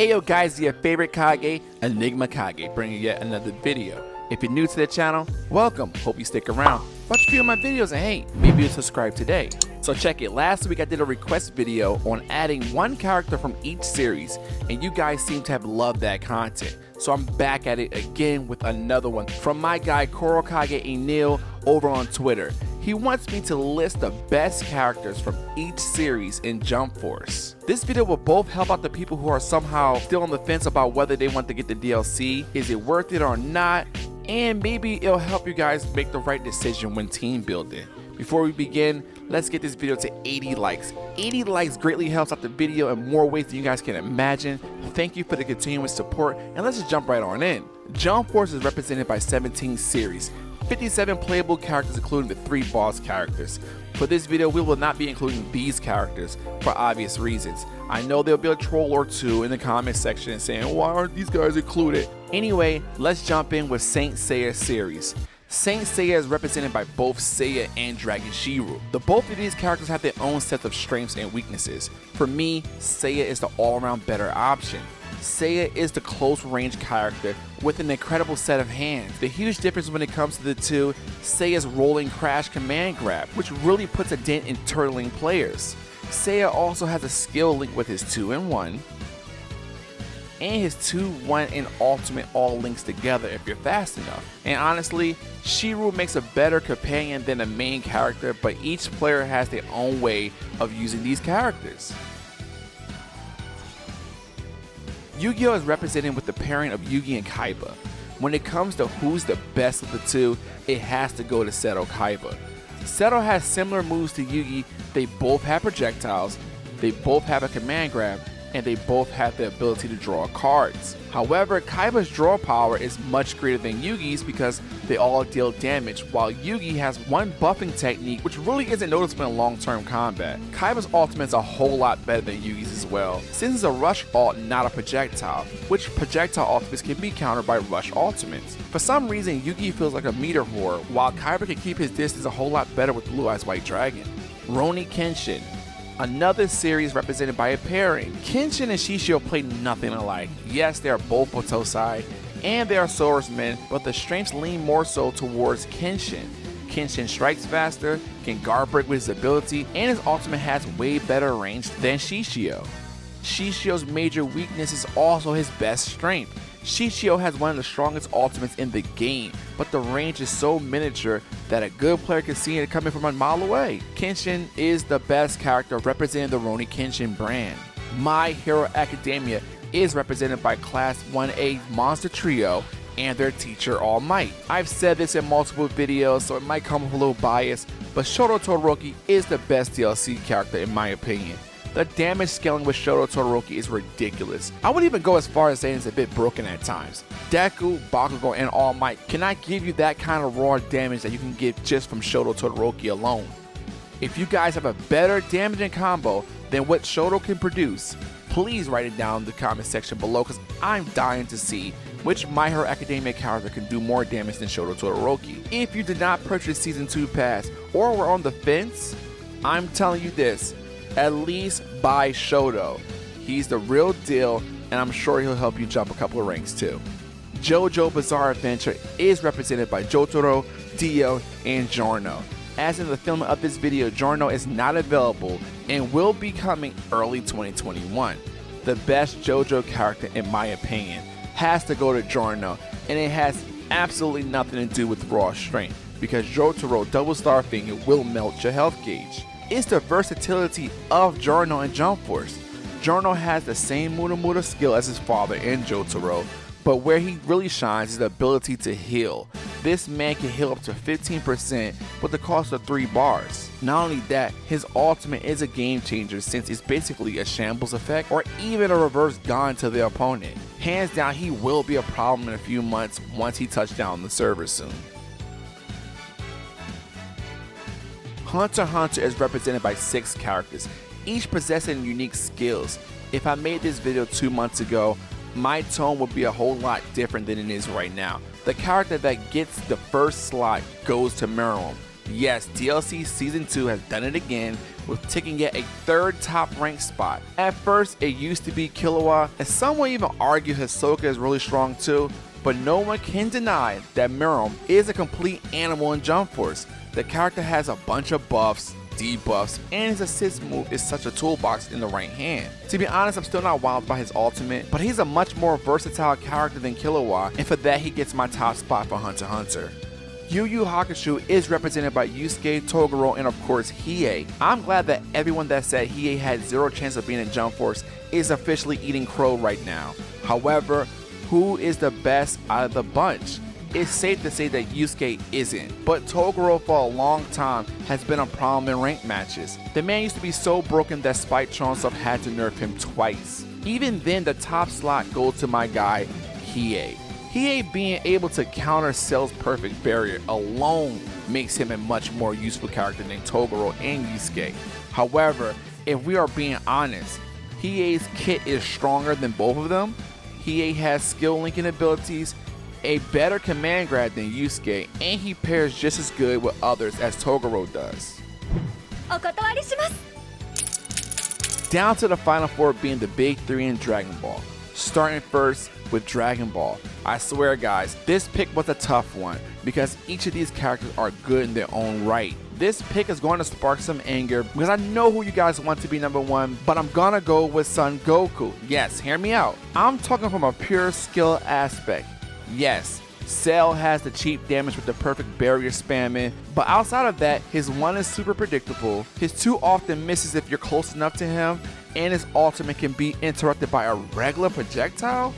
Ayo guys, your favorite Kage, Enigma Kage, bringing yet another video. If you're new to the channel, welcome, hope you stick around. Watch a few of my videos and hey, maybe you'll subscribe today. So check it, last week I did a request video on adding one character from each series, and you guys seem to have loved that content. So I'm back at it again with another one from my guy Kurokage Enil over on Twitter. He wants me to list the best characters from each series in Jump Force. This video will both help out the people who are somehow still on the fence about whether they want to get the DLC, is it worth it or not, and maybe it'll help you guys make the right decision when team building. Before we begin, let's get this video to 80 likes. 80 likes greatly helps out the video in more ways than you guys can imagine. Thank you for the continuous support, and let's just jump right on in. Jump Force is represented by 17 series, 57 playable characters including the 3 boss characters. For this video, we will not be including these characters for obvious reasons. I know there'll be a troll or two in the comment section saying, why aren't these guys included? Anyway, let's jump in with Saint Seiya series. Saint Seiya is represented by both Seiya and Dragon Shiryu. The both of these characters have their own sets of strengths and weaknesses. For me, Seiya is the all-around better option. Seiya is the close range character with an incredible set of hands. The huge difference when it comes to the two, Seiya's rolling crash command grab, which really puts a dent in turtling players. Seiya also has a skill link with his 2-in-1 and his 2-1 and ultimate all links together if you're fast enough. And honestly, Shiryu makes a better companion than the main character, but each player has their own way of using these characters. Yu-Gi-Oh! Is represented with the pairing of Yugi and Kaiba. When it comes to who's the best of the two, it has to go to Seto Kaiba. Seto has similar moves to Yugi, they both have projectiles, they both have a command grab, and they both have the ability to draw cards. However, Kaiba's draw power is much greater than Yugi's because they all deal damage, while Yugi has one buffing technique which really isn't noticeable in long-term combat. Kaiba's ultimate is a whole lot better than Yugi's as well, since it's a rush ult, not a projectile, which projectile ultimates can be countered by rush ultimates. For some reason, Yugi feels like a meter whore, while Kaiba can keep his distance a whole lot better with Blue Eyes White Dragon. Rurouni Kenshin. Another series represented by a pairing. Kenshin and Shishio play nothing alike. Yes, they are both Potosai, and they are swordsmen, but the strengths lean more so towards Kenshin. Kenshin strikes faster, can guard break with his ability, and his ultimate has way better range than Shishio. Shishio's major weakness is also his best strength. Shishio has one of the strongest ultimates in the game, but the range is so miniature that a good player can see it coming from a mile away. Kenshin is the best character representing the Rurouni Kenshin brand. My Hero Academia is represented by Class 1A Monster Trio and their teacher All Might. I've said this in multiple videos, so it might come with a little bias, but Shoto Todoroki is the best DLC character in my opinion. The damage scaling with Shoto Todoroki is ridiculous. I would even go as far as saying it's a bit broken at times. Deku, Bakugo, and All Might cannot give you that kind of raw damage that you can get just from Shoto Todoroki alone. If you guys have a better damaging combo than what Shoto can produce, please write it down in the comment section below because I'm dying to see which My Hero Academia character can do more damage than Shoto Todoroki. If you did not purchase Season 2 Pass or were on the fence, I'm telling you this, at least buy Shoto. He's the real deal, and I'm sure he'll help you jump a couple of ranks too. JoJo Bizarre Adventure is represented by Jotaro, Dio, and Giorno. As in the filming of this video, Giorno is not available and will be coming early 2021. The best JoJo character, in my opinion, has to go to Giorno, and it has absolutely nothing to do with raw strength, because Jotaro Double Star Finger will melt your health gauge. It's the versatility of Giorno and Jump Force. Giorno has the same Muda skill as his father and Jotaro, but where he really shines is the ability to heal. This man can heal up to 15% with the cost of 3 bars. Not only that, his ultimate is a game changer since it's basically a shambles effect or even a reverse gun to the opponent. Hands down, he will be a problem in a few months once he touches down on the server soon. Hunter x Hunter is represented by 6 characters, each possessing unique skills. If I made this video 2 months ago, my tone would be a whole lot different than it is right now. The character that gets the first slot goes to Meruem. Yes, DLC Season 2 has done it again with taking yet a third top ranked spot. At first, it used to be Killua, and some will even argue Hisoka is really strong too, but no one can deny that Miram is a complete animal in Jump Force. The character has a bunch of buffs, debuffs, and his assist move is such a toolbox in the right hand. To be honest, I'm still not wowed by his ultimate, but he's a much more versatile character than Killua, and for that he gets my top spot for Hunter x Hunter. Yu Yu Hakusho is represented by Yusuke, Toguro, and of course Hiei. I'm glad that everyone that said Hiei had zero chance of being in Jump Force is officially eating crow right now. However, who is the best out of the bunch? It's safe to say that Yusuke isn't, but Toguro for a long time has been a problem in ranked matches. The man used to be so broken that Spike Chunsoft had to nerf him twice. Even then, the top slot goes to my guy, Hiei. Hiei being able to counter Cell's perfect barrier alone makes him a much more useful character than Toguro and Yusuke. However, if we are being honest, Hiei's kit is stronger than both of them. Hiei has skill linking abilities, a better command grab than Yusuke, and he pairs just as good with others as Toguro does. Down to the final four being the big three in Dragon Ball. Starting first with Dragon Ball. I swear guys, this pick was a tough one because each of these characters are good in their own right. This pick is going to spark some anger because I know who you guys want to be number one, but I'm gonna go with Son Goku. Yes, hear me out. I'm talking from a pure skill aspect. Yes, Cell has the cheap damage with the perfect barrier spamming, but outside of that, his 1 is super predictable, his 2 often misses if you're close enough to him, and his ultimate can be interrupted by a regular projectile?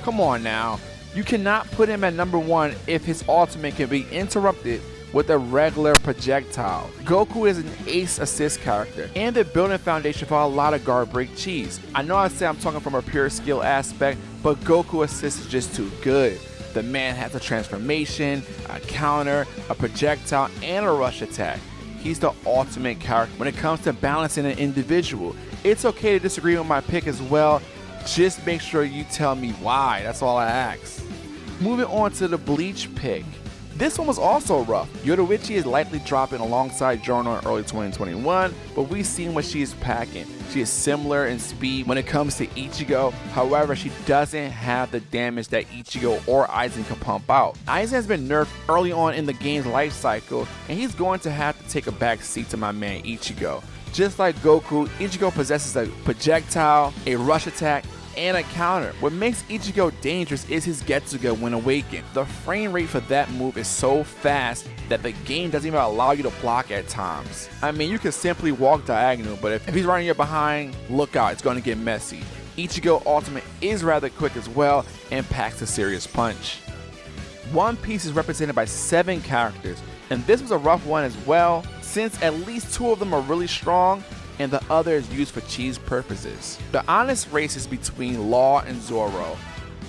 Come on now, you cannot put him at number 1 if his ultimate can be interrupted with a regular projectile. Goku is an ace assist character and the building foundation for a lot of guard break cheese. I know I say I'm talking from a pure skill aspect, but Goku assist is just too good. The man has a transformation, a counter, a projectile, and a rush attack. He's the ultimate character when it comes to balancing an individual. It's okay to disagree with my pick as well. Just make sure you tell me why. That's all I ask. Moving on to the Bleach pick. This one was also rough. Yoruichi is likely dropping alongside Giorno in early 2021, but we've seen what she is packing. She is similar in speed when it comes to Ichigo, however she doesn't have the damage that Ichigo or Aizen can pump out. Aizen has been nerfed early on in the game's life cycle, and he's going to have to take a back seat to my man Ichigo. Just like Goku, Ichigo possesses a projectile, a rush attack, and a counter. What makes Ichigo dangerous is his Getsuga when awakened. The frame rate for that move is so fast that the game doesn't even allow you to block at times. I mean, you can simply walk diagonal, but if he's running your behind, look out, it's going to get messy. Ichigo ultimate is rather quick as well and packs a serious punch. One Piece is represented by 7 characters, and this was a rough one as well, since at least 2 of them are really strong and the other is used for cheese purposes. The honest race is between Law and Zoro.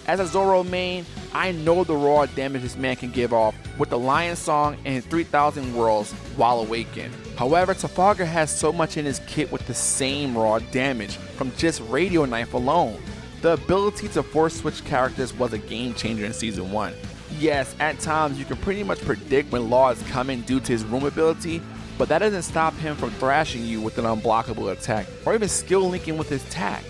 As a Zoro main, I know the raw damage this man can give off with the Lion Song and his 3000 Worlds while awakened. However, Trafalgar has so much in his kit with the same raw damage from just Radio Knife alone. The ability to force switch characters was a game changer in Season 1. Yes, at times you can pretty much predict when Law is coming due to his room ability, but that doesn't stop him from thrashing you with an unblockable attack or even skill linking with his attack.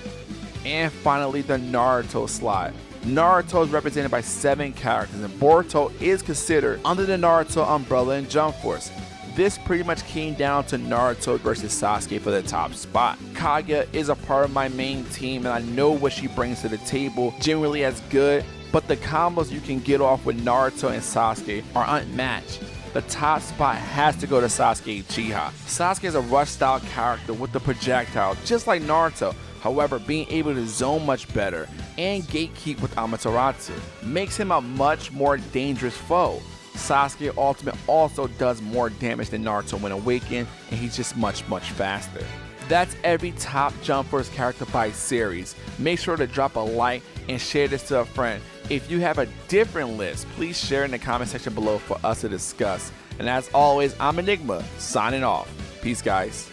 And finally, the Naruto slot. Naruto is represented by 7 characters, and Boruto is considered under the Naruto umbrella in Jump Force. This pretty much came down to Naruto versus Sasuke for the top spot. Kaguya is a part of my main team, and I know what she brings to the table generally as good, but the combos you can get off with Naruto and Sasuke are unmatched. The top spot has to go to Sasuke Uchiha. Sasuke is a rush style character with the projectile, just like Naruto. However, being able to zone much better and gatekeep with Amaterasu makes him a much more dangerous foe. Sasuke ultimate also does more damage than Naruto when awakened, and he's just much faster. That's every top Jump Force character by series. Make sure to drop a like and share this to a friend. If you have a different list, please share in the comment section below for us to discuss. And as always, I'm Enigma, signing off. Peace, guys.